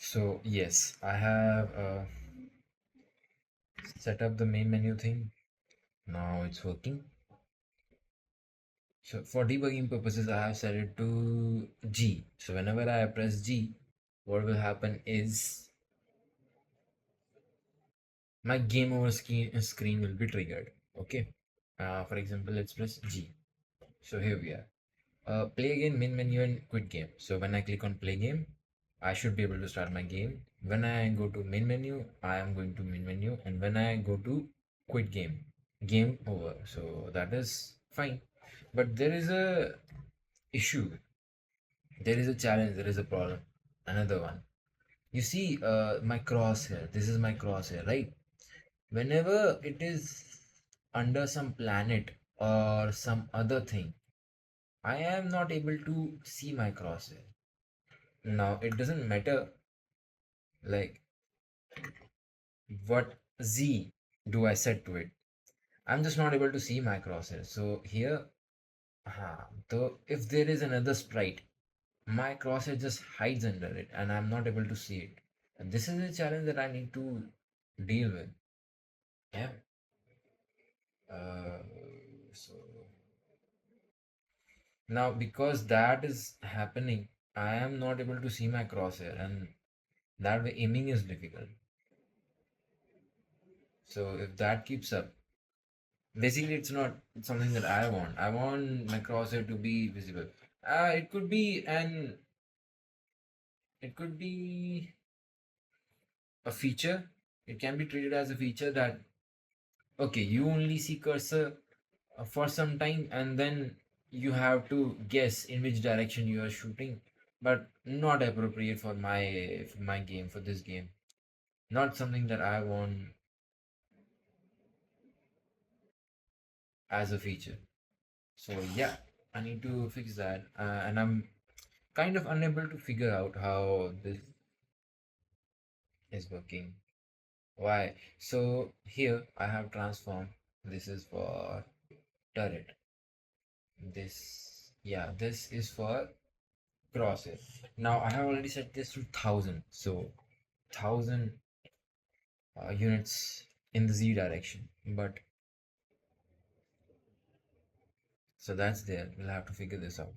So yes, I have set up the main menu thing. Now it's working. So for debugging purposes, I have set it to G. So whenever I press G, what will happen is my game over screen will be triggered. Okay. For example, let's press G. So here we are. Play again, main menu, and quit game. So when I click on play game, I should be able to start my game. When I go to main menu, I am going to main menu, and when I go to quit game, game over. So that is fine. But there is a issue. There is a challenge. There is a problem. Another one. You see, my crosshair. This is my crosshair, right? Whenever it is under some planet or some other thing, I am not able to see my crosshair. Now it doesn't matter like what Z do I set to it. I'm just not able to see my crosshair. So here, though if there is another sprite, my crosshair just hides under it and I'm not able to see it. And this is a challenge that I need to deal with. Yeah. Uh, so now because that is happening, I am not able to see my crosshair and that way aiming is difficult. So if that keeps up, basically it's not something that I want. I want my crosshair to be visible. It could be it could be a feature. It can be treated as a feature that okay, you only see cursor for some time and then you have to guess in which direction you are shooting, but not appropriate for my game, for this game. Not something that I want as a feature. So yeah, I need to fix that, and I'm kind of unable to figure out how this is working. Why? So here I have transformed. This is for turret. This, yeah, this is for crosshair. Now I have already set this to 1000. So 1000 units in the Z direction. But so that's there. We'll have to figure this out.